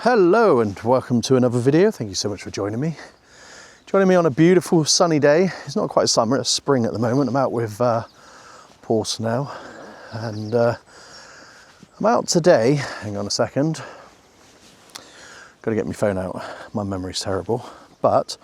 Hello and welcome to another video. Thank you so much for joining me. Joining me on a beautiful sunny day. It's not quite summer, it's spring at the moment. I'm out with Porce now, and I'm out today. Hang on a second. Got to get my phone out. My memory's terrible. But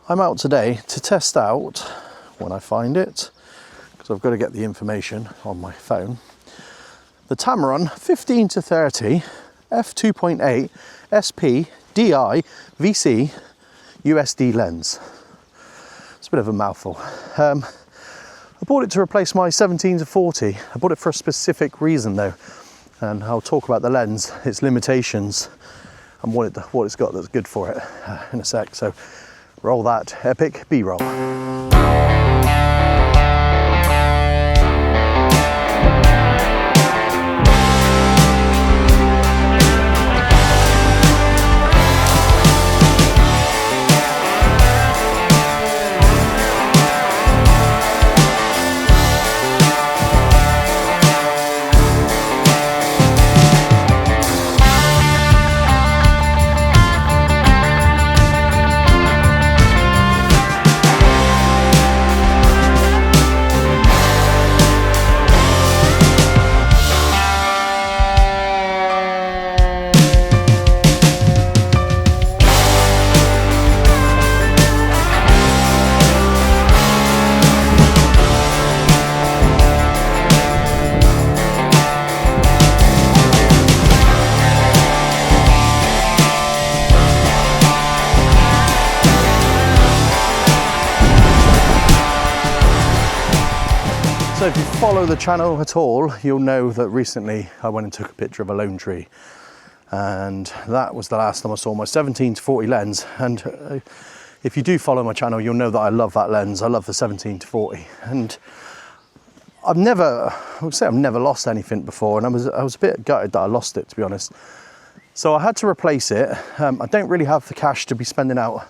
I'm out today to test out, when I find it, because I've got to get the information on my phone, the Tamron 15 to 30 f2.8 SP DI VC USD lens. It's a bit of a mouthful. I bought it to replace my 17 to 40. I bought it for a specific reason though, and I'll talk about the lens, its limitations, and what it's got that's good for it in a sec. So roll that epic B-roll. So if you follow the channel at all, you'll know that recently I went and took a picture of a lone tree, and that was the last time I saw my 17 to 40 lens. And if you do follow my channel, you'll know that I love that lens. I love the 17 to 40, and I would say I've never lost anything before, and I was a bit gutted that I lost it, to be honest. So I had to replace it. I don't really have the cash to be spending out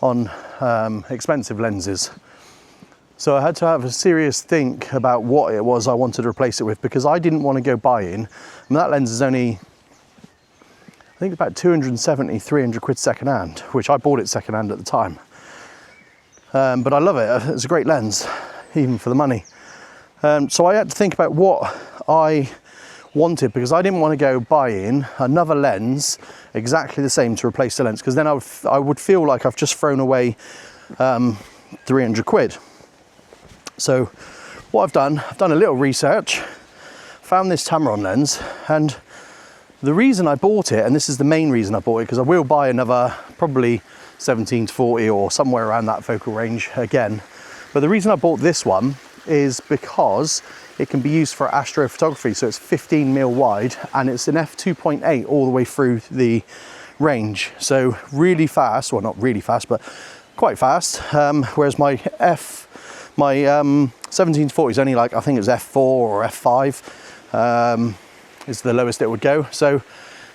on expensive lenses. So I had to have a serious think about what it was I wanted to replace it with, because I didn't want to go buying. I mean, that lens is only, I think about 270, 300 quid second hand, which I bought it second hand at the time. But I love it. It's a great lens, even for the money. So I had to think about what I wanted, because I didn't want to go buying another lens exactly the same to replace the lens, because then I would feel like I've just thrown away 300 quid. So what I've done a little research, found this Tamron lens, and the reason I bought it, and this is the main reason I bought it, because I will buy another probably 17 to 40 or somewhere around that focal range again. But the reason I bought this one is because it can be used for astrophotography. So it's 15mm wide, and it's an f2.8 all the way through the range. So really fast, well, not really fast, but quite fast. Whereas my 17 to 40 is only like, I think it was f4 or f5 is the lowest it would go. So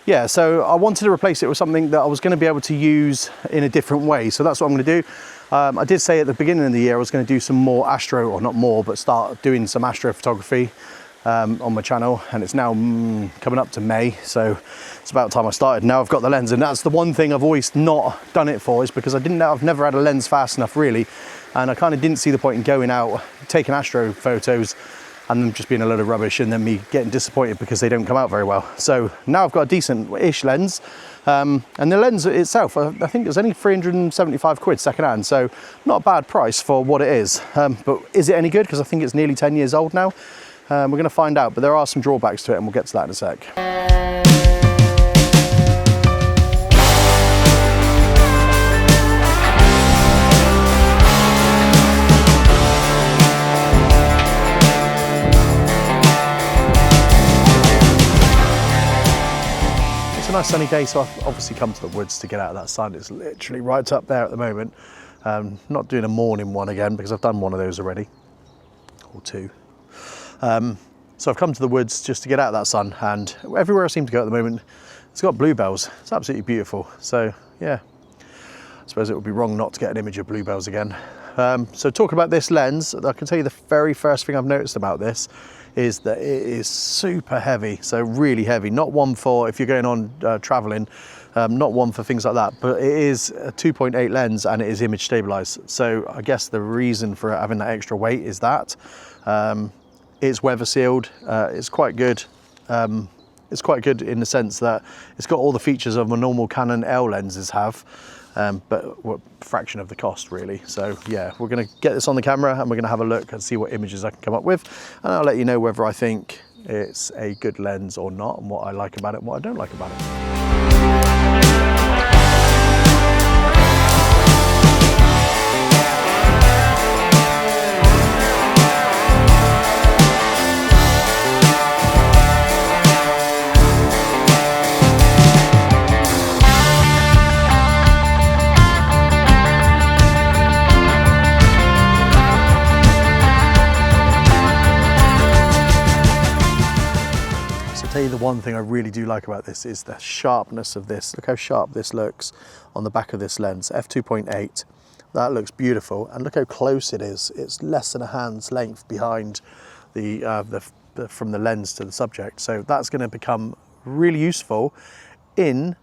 yeah, so I wanted to replace it with something that I was going to be able to use in a different way. So that's what I'm going to do. I did say at the beginning of the year I was going to do some more astro, or not more, but start doing some astrophotography on my channel, and it's now coming up to May, so it's about time I started. Now I've got the lens, and that's the one thing I've always not done it for, is because I've never had a lens fast enough really, and I kind of didn't see the point in going out taking astro photos and them just being a load of rubbish, and then me getting disappointed because they don't come out very well. So now I've got a decent-ish lens, and the lens itself, I think it was only 375 quid second hand, so not a bad price for what it is. But is it any good? Because I think it's nearly 10 years old now. We're going to find out, but there are some drawbacks to it, and we'll get to that in a sec. It's a nice sunny day, so I've obviously come to the woods to get out of that sun. It's literally right up there at the moment. Not doing a morning one again, because I've done one of those already, or two. So I've come to the woods just to get out of that sun, and everywhere I seem to go at the moment, it's got bluebells. It's absolutely beautiful. So yeah, I suppose it would be wrong not to get an image of bluebells again. So talking about this lens, I can tell you the very first thing I've noticed about this is that it is super heavy, so really heavy. Not one for if you're going on traveling, not one for things like that, but it is a 2.8 lens and it is image stabilized. So I guess the reason for having that extra weight is that it's weather sealed. It's quite good. It's quite good in the sense that it's got all the features of a normal Canon L lenses have, but a fraction of the cost really. So yeah, we're going to get this on the camera and we're going to have a look and see what images I can come up with, and I'll let you know whether I think it's a good lens or not, and what I like about it and what I don't like about it. Tell you the one thing I really do like about this is the sharpness of this. Look how sharp this looks on the back of this lens, f2.8. That looks beautiful, and look how close it is. It's less than a hand's length behind from the lens to the subject. So that's going to become really useful in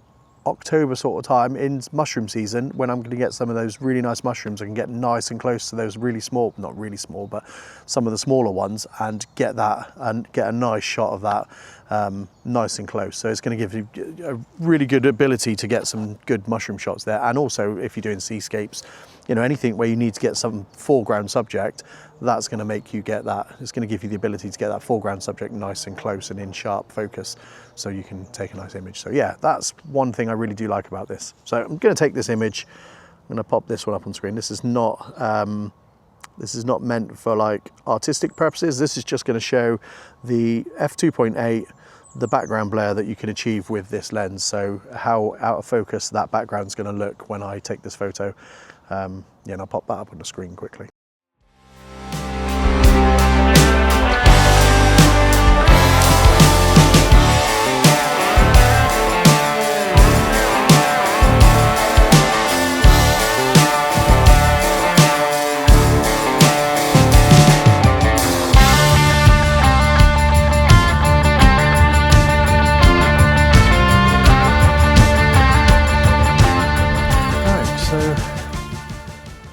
October sort of time, in mushroom season, when I'm going to get some of those really nice mushrooms. I can get nice and close to those really small, not really small, but some of the smaller ones, and get that and get a nice shot of that nice and close. So it's going to give you a really good ability to get some good mushroom shots there. And also if you're doing seascapes, you know, anything where you need to get some foreground subject, that's going to make you get that. It's going to give you the ability to get that foreground subject nice and close and in sharp focus, so you can take a nice image. So yeah, that's one thing I really do like about this. So I'm going to take this image, I'm going to pop this one up on screen. This is not meant for like artistic purposes. This is just going to show the f2.8, the background blur that you can achieve with this lens. So how out of focus that background is going to look when I take this photo. Yeah, and I'll pop that up on the screen quickly.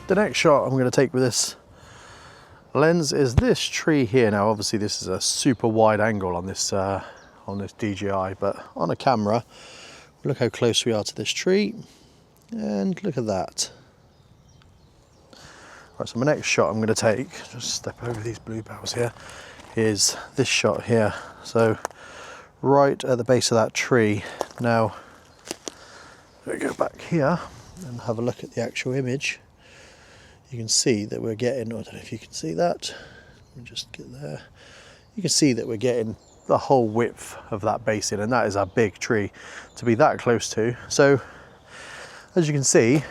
The next shot I'm going to take with this lens is this tree here. Now obviously this is a super wide angle on this DJI, but on a camera, look how close we are to this tree, and look at that. Right, so my next shot I'm going to take, just step over these bluebells here, is this shot here. So right at the base of that tree. Now we go back here and have a look at the actual image. You can see that we're getting, I don't know if you can see that, let me just get there. You can see that we're getting the whole width of that basin, and that is a big tree to be that close to. So as you can see,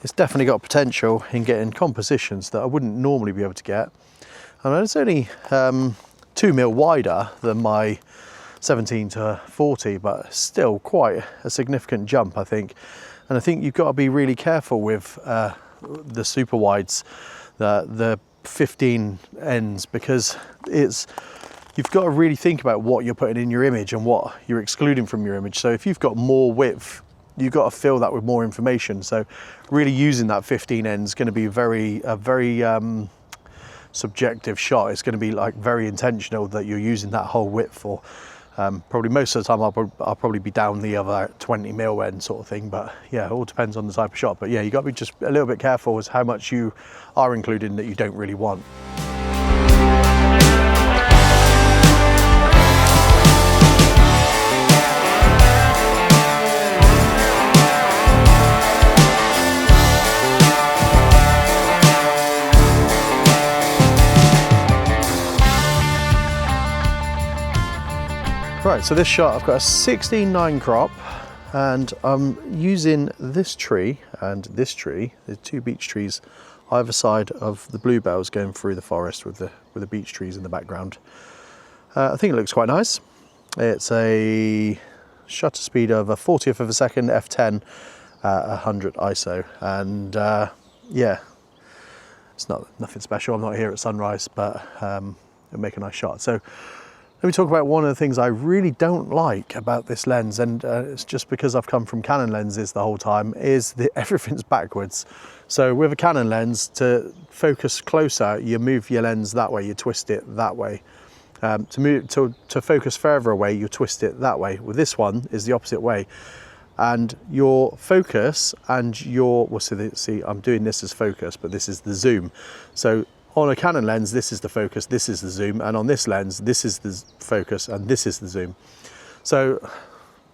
it's definitely got potential in getting compositions that I wouldn't normally be able to get. And it's only 2mm wider than my 17 to 40, but still quite a significant jump, I think. And I think you've got to be really careful with the super wides, the 15 ends, because you've got to really think about what you're putting in your image and what you're excluding from your image. So if you've got more width, you've got to fill that with more information. So really using that 15 end is going to be a very subjective shot. It's going to be like very intentional that you're using that whole width for. Probably most of the time I'll probably be down the other 20mm end sort of thing, but yeah, it all depends on the type of shot. But yeah, you got to be just a little bit careful as how much you are including that you don't really want. Right, so this shot, I've got a 16:9 crop, and I'm using this tree and this tree, the two beech trees, either side of the bluebells going through the forest with the beech trees in the background. I think it looks quite nice. It's a shutter speed of a 40th of a second, f10, 100 ISO, and yeah, it's nothing special. I'm not here at sunrise, but it'll make a nice shot. So let me talk about one of the things I really don't like about this lens, and it's just because I've come from Canon lenses the whole time, is that everything's backwards. So with a Canon lens, to focus closer, you move your lens that way, you twist it that way. To focus further away, you twist it that way. With this one is the opposite way. And your focus and your, well, see, I'm doing this as focus, but this is the zoom. So on a Canon lens, this is the focus, this is the zoom, and on this lens, this is the focus and this is the zoom. So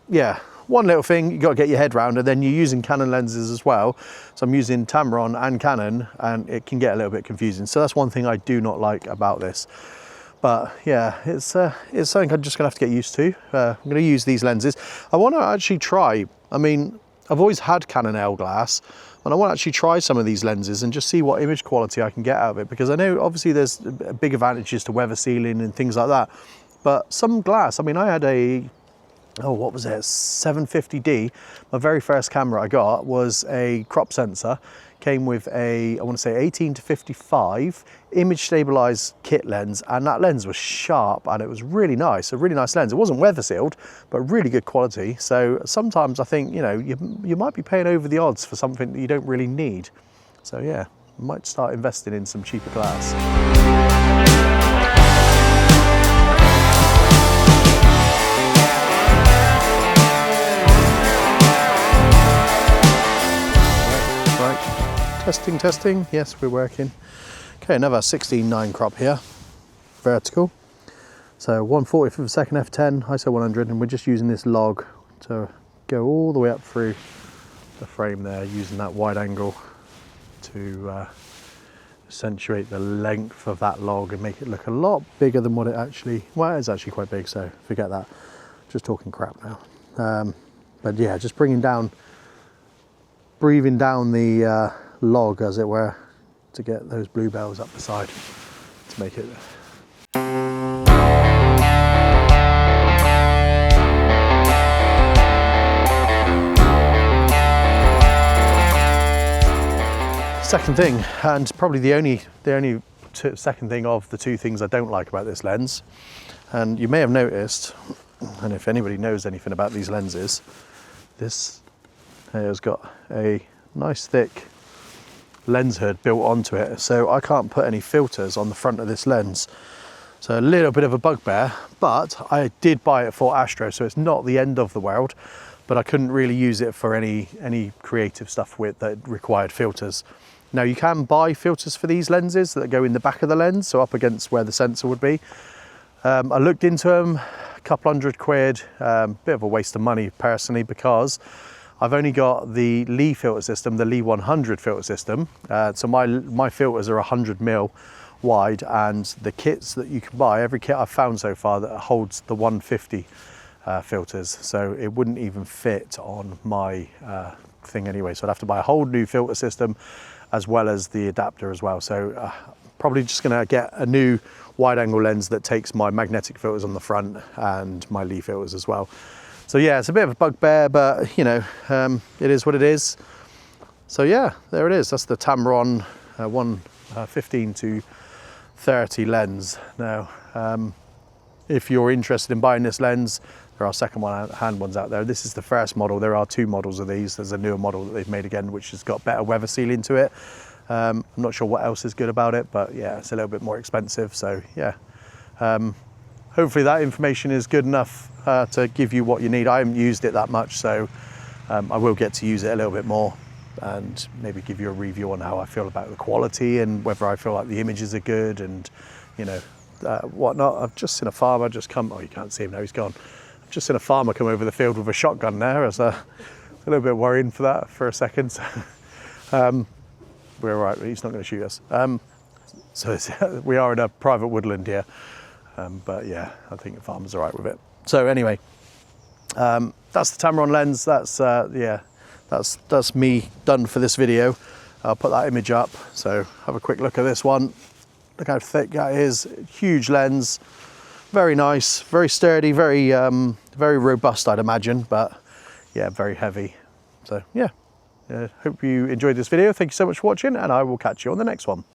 yeah, one little thing you got to get your head around, and then you're using Canon lenses as well. So I'm using Tamron and Canon, and it can get a little bit confusing. So that's one thing I do not like about this. But yeah, it's something I'm just gonna have to get used to. I'm gonna use these lenses. I want to actually try, I mean, I've always had Canon L glass, and I want to actually try some of these lenses and just see what image quality I can get out of it, because I know obviously there's big advantages to weather sealing and things like that, but some glass, I mean, I had a, oh, what was it, 750D. My very first camera I got was a crop sensor, came with a, I want to say 18 to 55 image stabilized kit lens, and that lens was sharp and it was really nice, a really nice lens. It wasn't weather sealed, but really good quality. So sometimes I think, you know, you might be paying over the odds for something that you don't really need. So yeah, I might start investing in some cheaper glass. Testing, yes, we're working. Okay, another 16:9 crop here, vertical. So 140 for the second f10, ISO 100, and we're just using this log to go all the way up through the frame there, using that wide angle to accentuate the length of that log and make it look a lot bigger than what it actually, well, it's actually quite big, so forget that. Just talking crap now. But yeah, just breathing down the log, as it were, to get those bluebells up the side to make it. Second thing, and probably the only second thing of the two things I don't like about this lens, and you may have noticed, and if anybody knows anything about these lenses, this has got a nice thick lens hood built onto it, so I can't put any filters on the front of this lens. So a little bit of a bugbear, but I did buy it for Astro, so it's not the end of the world, but I couldn't really use it for any creative stuff with that required filters. Now you can buy filters for these lenses that go in the back of the lens, so up against where the sensor would be. I looked into them, a couple £100, bit of a waste of money personally, because I've only got the Lee filter system, the Lee 100 filter system. So my filters are 100mm wide, and the kits that you can buy, every kit I've found so far that holds the 150 filters. So it wouldn't even fit on my thing anyway. So I'd have to buy a whole new filter system as well as the adapter as well. So probably just gonna get a new wide angle lens that takes my magnetic filters on the front and my Lee filters as well. So yeah, it's a bit of a bugbear, but you know, it is what it is. So yeah, there it is. That's the Tamron 115 to 30 lens. Now, if you're interested in buying this lens, there are second-hand ones out there. This is the first model. There are two models of these. There's a newer model that they've made again, which has got better weather sealing to it. I'm not sure what else is good about it, but yeah, it's a little bit more expensive. So yeah. Hopefully that information is good enough to give you what you need. I haven't used it that much, so I will get to use it a little bit more and maybe give you a review on how I feel about the quality and whether I feel like the images are good and, you know, whatnot. I've just seen a farmer just come, oh, you can't see him now, he's gone. I've just seen a farmer come over the field with a shotgun there. I was a little bit worrying for that for a second. We're all right, he's not going to shoot us. So we are in a private woodland here. But yeah, I think the farmer's all right with it. So anyway, that's the Tamron lens. That's yeah, that's me done for this video. I'll put that image up. So have a quick look at this one. Look how thick that is. Huge lens, very nice, very sturdy, very robust, I'd imagine. But yeah, very heavy. So yeah, hope you enjoyed this video. Thank you so much for watching, and I will catch you on the next one.